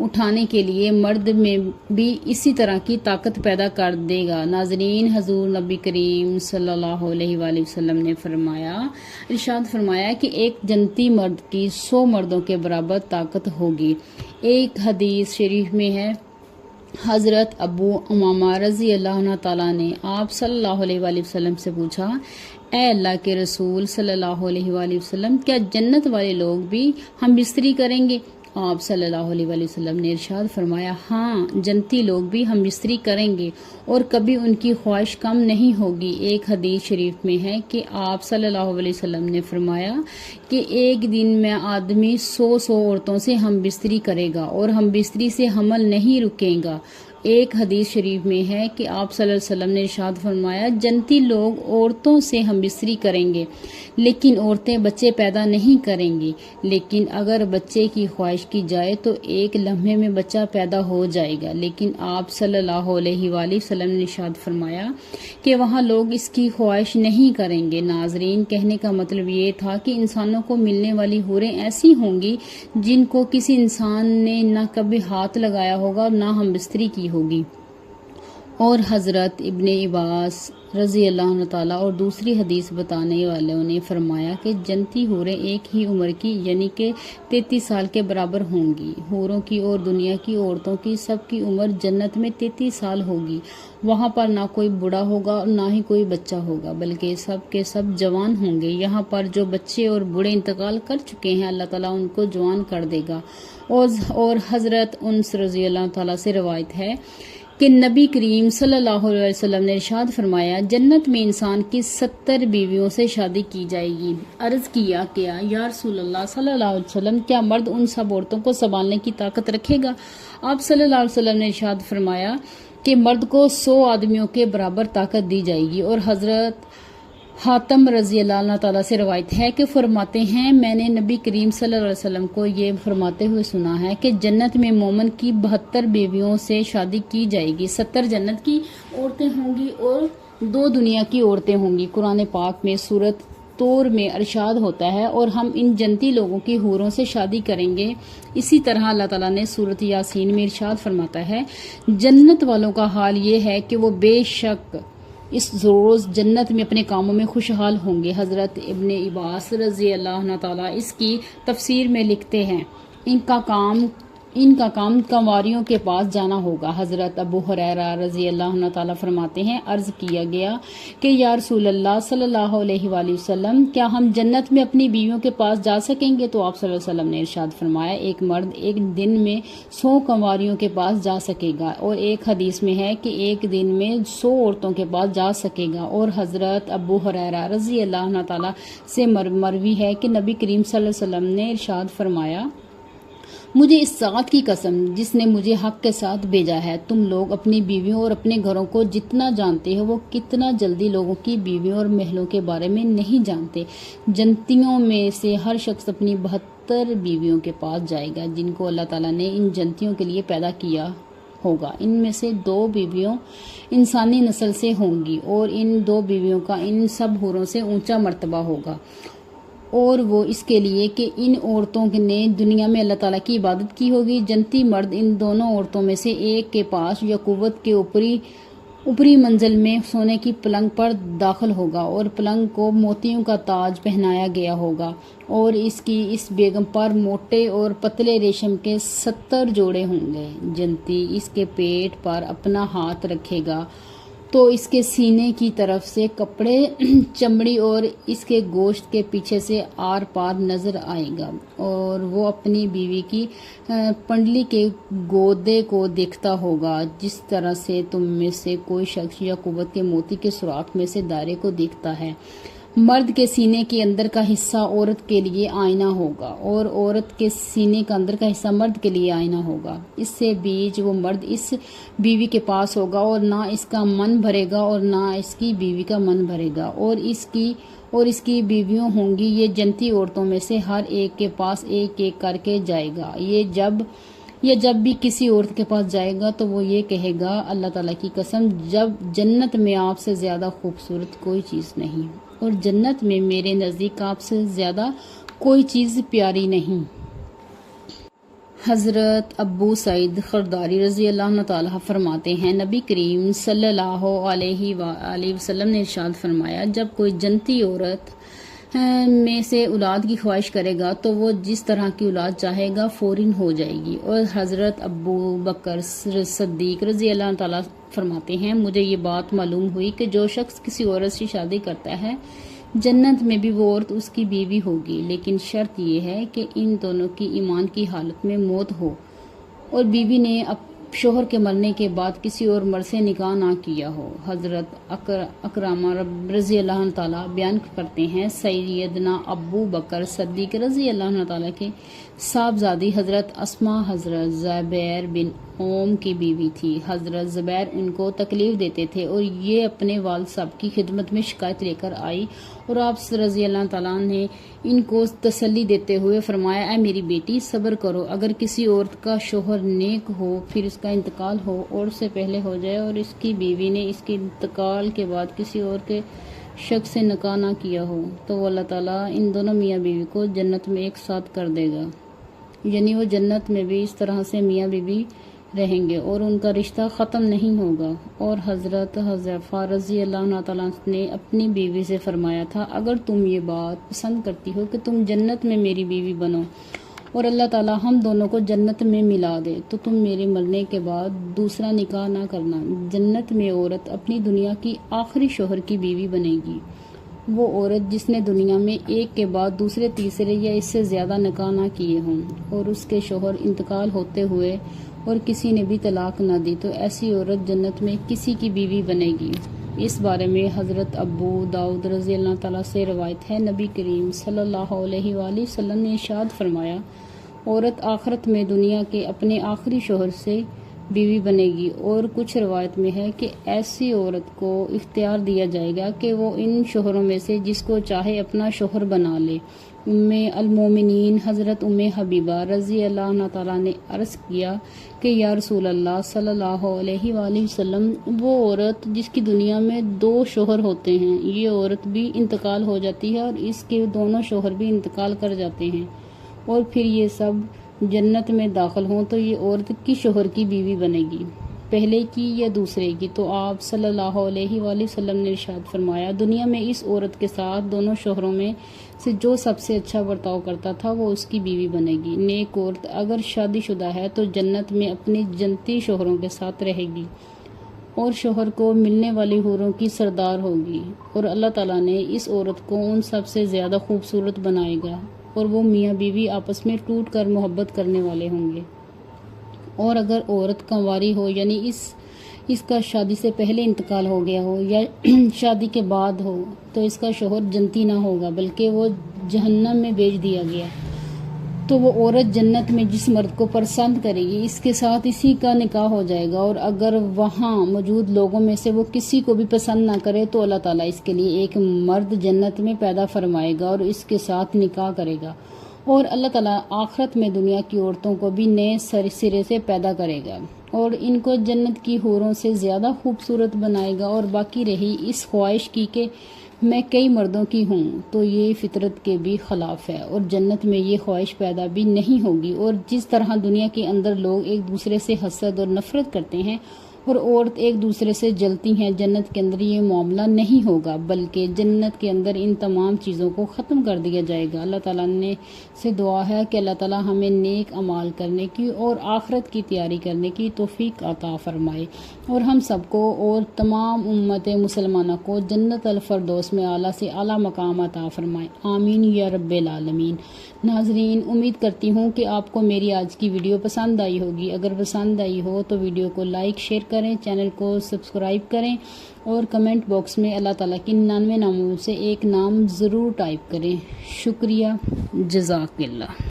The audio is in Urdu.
اٹھانے کے لیے مرد میں بھی اسی طرح کی طاقت پیدا کر دے گا۔ ناظرین، حضور نبی کریم صلی اللہ علیہ وآلہ وسلم نے ارشاد فرمایا کہ ایک جنتی مرد کی 100 مردوں کے برابر طاقت ہوگی۔ ایک حدیث شریف میں ہے، حضرت ابو امامہ رضی اللہ عنہ تعالیٰ نے آپ صلی اللہ علیہ وآلہ وسلم سے پوچھا، اے اللہ کے رسول صلی اللہ علیہ وآلہ وسلم، کیا جنت والے لوگ بھی ہم بستری کریں گے؟ آپ صلی اللہ علیہ وآلہ وسلم نے ارشاد فرمایا، ہاں، جنتی لوگ بھی ہم بستری کریں گے اور کبھی ان کی خواہش کم نہیں ہوگی۔ ایک حدیث شریف میں ہے کہ آپ صلی اللہ علیہ وسلم نے فرمایا کہ ایک دن میں آدمی 100 عورتوں سے ہم بستری کرے گا اور ہم بستری سے حمل نہیں رکیں گا۔ ایک حدیث شریف میں ہے کہ آپ صلی اللہ علیہ وسلم نے ارشاد فرمایا، جنتی لوگ عورتوں سے ہم بستری کریں گے لیکن عورتیں بچے پیدا نہیں کریں گی، لیکن اگر بچے کی خواہش کی جائے تو ایک لمحے میں بچہ پیدا ہو جائے گا، لیکن آپ صلی اللہ علیہ وآلہ وسلم نے ارشاد فرمایا کہ وہاں لوگ اس کی خواہش نہیں کریں گے۔ ناظرین، کہنے کا مطلب یہ تھا کہ انسانوں کو ملنے والی حوریں ایسی ہوں گی جن کو کسی انسان نے نہ کبھی ہاتھ لگایا ہوگا اور نہ ہم بستری کی ہوگی۔ اور حضرت ابن عباس رضی اللہ عنہ تعالیٰ اور دوسری حدیث بتانے والوں نے فرمایا کہ جنتی حوریں ایک ہی عمر کی یعنی کہ 33 سال کے برابر ہوں گی۔ حوروں کی اور دنیا کی عورتوں کی سب کی عمر جنت میں 33 سال ہوگی۔ وہاں پر نہ کوئی بوڑھا ہوگا اور نہ ہی کوئی بچہ ہوگا، بلکہ سب کے سب جوان ہوں گے۔ یہاں پر جو بچے اور بوڑھے انتقال کر چکے ہیں، اللہ تعالیٰ ان کو جوان کر دے گا۔ اور حضرت انس رضی اللہ تعالیٰ سے روایت ہے کہ نبی کریم صلی اللہ علیہ وسلم نے ارشاد فرمایا، جنت میں انسان کی 70 بیویوں سے شادی کی جائے گی۔ عرض کیا یا رسول اللہ صلی اللہ علیہ وسلم، کیا مرد ان سب عورتوں کو سنبھالنے کی طاقت رکھے گا؟ آپ صلی اللہ علیہ وسلم نے ارشاد فرمایا کہ مرد کو 100 آدمیوں کے برابر طاقت دی جائے گی۔ اور حضرت حاتم رضی اللہ عنہ تعالیٰ سے روایت ہے کہ فرماتے ہیں، میں نے نبی کریم صلی اللہ علیہ وسلم کو یہ فرماتے ہوئے سنا ہے کہ جنت میں مومن کی 72 بیویوں سے شادی کی جائے گی، 70 جنت کی عورتیں ہوں گی اور 2 دنیا کی عورتیں ہوں گی۔ قرآن پاک میں سورۃ طور میں ارشاد ہوتا ہے، اور ہم ان جنتی لوگوں کی حوروں سے شادی کریں گے۔ اسی طرح اللہ تعالیٰ نے سورۃ یاسین میں ارشاد فرماتا ہے، جنت والوں کا حال یہ ہے کہ وہ بے شک اس روز جنت میں اپنے کاموں میں خوشحال ہوں گے۔ حضرت ابن عباس رضی اللہ عنہ تعالیٰ اس کی تفسیر میں لکھتے ہیں، ان کا کام کنواریوں کے پاس جانا ہوگا۔ حضرت ابو ہریرہ رضی اللہ عنہ تعالیٰ فرماتے ہیں، عرض کیا گیا کہ یا رسول اللہ صلی اللہ علیہ وآلہ وسلم، کیا ہم جنت میں اپنی بیویوں کے پاس جا سکیں گے؟ تو آپ صلی اللہ علیہ وسلم نے ارشاد فرمایا، ایک مرد ایک دن میں 100 کنواریوں کے پاس جا سکے گا، اور ایک حدیث میں ہے کہ ایک دن میں 100 عورتوں کے پاس جا سکے گا۔ اور حضرت ابو ہریرہ رضی اللہ عنہ تعالیٰ سے مروی ہے کہ نبی کریم صلی اللہ علیہ وسلم نے ارشاد فرمایا، مجھے اس ذات کی قسم جس نے مجھے حق کے ساتھ بھیجا ہے، تم لوگ اپنی بیویوں اور اپنے گھروں کو جتنا جانتے ہو وہ کتنا جلدی لوگوں کی بیویوں اور محلوں کے بارے میں نہیں جانتے۔ جنتیوں میں سے ہر شخص اپنی 72 بیویوں کے پاس جائے گا جن کو اللہ تعالیٰ نے ان جنتیوں کے لیے پیدا کیا ہوگا۔ ان میں سے 2 بیویوں انسانی نسل سے ہوں گی، اور ان 2 بیویوں کا ان سب حوروں سے اونچا مرتبہ ہوگا، اور وہ اس کے لیے کہ ان عورتوں نے دنیا میں اللہ تعالیٰ کی عبادت کی ہوگی۔ جنتی مرد ان دونوں عورتوں میں سے ایک کے پاس یا قوت کے اوپری منزل میں سونے کی پلنگ پر داخل ہوگا، اور پلنگ کو موتیوں کا تاج پہنایا گیا ہوگا، اور اس بیگم پر موٹے اور پتلے ریشم کے 70 جوڑے ہوں گے۔ جنتی اس کے پیٹ پر اپنا ہاتھ رکھے گا تو اس کے سینے کی طرف سے کپڑے، چمڑی اور اس کے گوشت کے پیچھے سے آر پار نظر آئے گا، اور وہ اپنی بیوی کی پنڈلی کے گودے کو دیکھتا ہوگا جس طرح سے تم میں سے کوئی شخص یا قوت کے موتی کے سوراخ میں سے دائرے کو دیکھتا ہے۔ مرد کے سینے کے اندر کا حصہ عورت کے لیے آئینہ ہوگا، اور عورت کے سینے کا اندر کا حصہ مرد کے لیے آئینہ ہوگا۔ اس سے بیچ وہ مرد اس بیوی کے پاس ہوگا، اور نہ اس کا من بھرے گا اور نہ اس کی بیوی کا من بھرے گا، اور اس کی بیویوں ہوں گی۔ یہ جنتی عورتوں میں سے ہر ایک کے پاس ایک ایک کر کے جائے گا۔ یہ جب بھی کسی عورت کے پاس جائے گا تو وہ یہ کہے گا، اللہ تعالیٰ کی قسم، جب جنت میں آپ سے زیادہ خوبصورت کوئی چیز نہیں، اور جنت میں میرے نزدیک آپ سے زیادہ کوئی چیز پیاری نہیں۔ حضرت ابو سعید خرداری رضی اللہ تعالیٰ فرماتے ہیں، نبی کریم صلی اللہ علیہ وآلہ وسلم نے ارشاد فرمایا، جب کوئی جنتی عورت میں سے اولاد کی خواہش کرے گا تو وہ جس طرح کی اولاد چاہے گا فوراً ہو جائے گی۔ اور حضرت ابو بکر صدیق رضی اللہ تعالیٰ فرماتے ہیں، مجھے یہ بات معلوم ہوئی کہ جو شخص کسی عورت سے شادی کرتا ہے جنت میں بھی وہ عورت اس کی بیوی ہوگی، لیکن شرط یہ ہے کہ ان دونوں کی ایمان کی حالت میں موت ہو اور بیوی نے شوہر کے مرنے کے بعد کسی اور مرد سے نکاح نہ کیا ہو۔ حضرت اکرامہ رضی اللہ تعالیٰ بیان کرتے ہیں، سیدنا ابو بکر صدیق رضی اللہ تعالیٰ کے صاحبزادی حضرت اسماء حضرت زبیر بن اوم کی بیوی تھی۔ حضرت زبیر ان کو تکلیف دیتے تھے اور یہ اپنے والد صاحب کی خدمت میں شکایت لے کر آئی اور آپ رضی اللہ تعالیٰ نے ان کو تسلی دیتے ہوئے فرمایا، اے میری بیٹی صبر کرو، اگر کسی عورت کا شوہر نیک ہو پھر اس کا انتقال ہو اور سے پہلے ہو جائے اور اس کی بیوی نے اس کے انتقال کے بعد کسی اور کے شخص سے نکاح نہ کیا ہو تو وہ اللہ تعالیٰ ان دونوں میاں بیوی کو جنت میں ایک ساتھ کر دے گا، یعنی وہ جنت میں بھی اس طرح سے میاں بیوی رہیں گے اور ان کا رشتہ ختم نہیں ہوگا۔ اور حضرت حذیفہ رضی اللہ تعالیٰ نے اپنی بیوی سے فرمایا تھا، اگر تم یہ بات پسند کرتی ہو کہ تم جنت میں میری بیوی بنو اور اللہ تعالیٰ ہم دونوں کو جنت میں ملا دے تو تم میرے مرنے کے بعد دوسرا نکاح نہ کرنا۔ جنت میں عورت اپنی دنیا کی آخری شوہر کی بیوی بنے گی، وہ عورت جس نے دنیا میں ایک کے بعد دوسرے تیسرے یا اس سے زیادہ نکاح نہ کیے ہوں اور اس کے شوہر انتقال ہوتے ہوئے اور کسی نے بھی طلاق نہ دی تو ایسی عورت جنت میں کسی کی بیوی بنے گی۔ اس بارے میں حضرت ابو داؤد رضی اللہ تعالیٰ سے روایت ہے، نبی کریم صلی اللہ علیہ وآلہ وسلم نے ارشاد فرمایا، عورت آخرت میں دنیا کے اپنے آخری شوہر سے بیوی بنے گی۔ اور کچھ روایت میں ہے کہ ایسی عورت کو اختیار دیا جائے گا کہ وہ ان شوہروں میں سے جس کو چاہے اپنا شوہر بنا لے۔ ام المومنین حضرت ام حبیبہ رضی اللہ تعالیٰ نے عرض کیا کہ یا رسول اللہ صلی اللہ علیہ وآلہ وسلم، وہ عورت جس کی دنیا میں 2 شوہر ہوتے ہیں، یہ عورت بھی انتقال ہو جاتی ہے اور اس کے دونوں شوہر بھی انتقال کر جاتے ہیں اور پھر یہ سب جنت میں داخل ہوں تو یہ عورت کس شوہر کی بیوی بنے گی، پہلے کی یا دوسرے کی؟ تو آپ صلی اللہ علیہ وآلہ وسلم نے ارشاد فرمایا، دنیا میں اس عورت کے ساتھ دونوں شوہروں میں سے جو سب سے اچھا برتاؤ کرتا تھا وہ اس کی بیوی بنے گی۔ نیک عورت اگر شادی شدہ ہے تو جنت میں اپنے جنتی شوہروں کے ساتھ رہے گی اور شوہر کو ملنے والی حوروں کی سردار ہوگی اور اللہ تعالیٰ نے اس عورت کو ان سب سے زیادہ خوبصورت بنائے گا اور وہ میاں بیوی آپس میں ٹوٹ کر محبت کرنے والے ہوں گے۔ اور اگر عورت کنواری ہو، یعنی اس کا شادی سے پہلے انتقال ہو گیا ہو یا شادی کے بعد ہو تو اس کا شوہر جنتی نہ ہوگا بلکہ وہ جہنم میں بھیج دیا گیا، تو وہ عورت جنت میں جس مرد کو پسند کرے گی اس کے ساتھ اسی کا نکاح ہو جائے گا، اور اگر وہاں موجود لوگوں میں سے وہ کسی کو بھی پسند نہ کرے تو اللہ تعالیٰ اس کے لیے ایک مرد جنت میں پیدا فرمائے گا اور اس کے ساتھ نکاح کرے گا، اور اللہ تعالیٰ آخرت میں دنیا کی عورتوں کو بھی نئے سرے سے پیدا کرے گا اور ان کو جنت کی حوروں سے زیادہ خوبصورت بنائے گا۔ اور باقی رہی اس خواہش کی کہ میں کئی مردوں کی ہوں تو یہ فطرت کے بھی خلاف ہے اور جنت میں یہ خواہش پیدا بھی نہیں ہوگی، اور جس طرح دنیا کے اندر لوگ ایک دوسرے سے حسد اور نفرت کرتے ہیں اور عورت ایک دوسرے سے جلتی ہیں، جنت کے اندر یہ معاملہ نہیں ہوگا بلکہ جنت کے اندر ان تمام چیزوں کو ختم کر دیا جائے گا۔ اللہ تعالیٰ نے سے دعا ہے کہ اللہ تعالیٰ ہمیں نیک اعمال کرنے کی اور آخرت کی تیاری کرنے کی توفیق عطا فرمائے اور ہم سب کو اور تمام امت مسلمانہ کو جنت الفردوس میں اعلیٰ سے اعلیٰ مقام عطا فرمائے، آمین یا رب العالمین۔ ناظرین، امید کرتی ہوں کہ آپ کو میری آج کی ویڈیو پسند آئی ہوگی۔ اگر پسند آئی ہو تو ویڈیو کو لائک شیئر کریں، چینل کو سبسکرائب کریں اور کمنٹ باکس میں اللہ تعالیٰ کے 99 ناموں سے ایک نام ضرور ٹائپ کریں۔ شکریہ، جزاک اللہ۔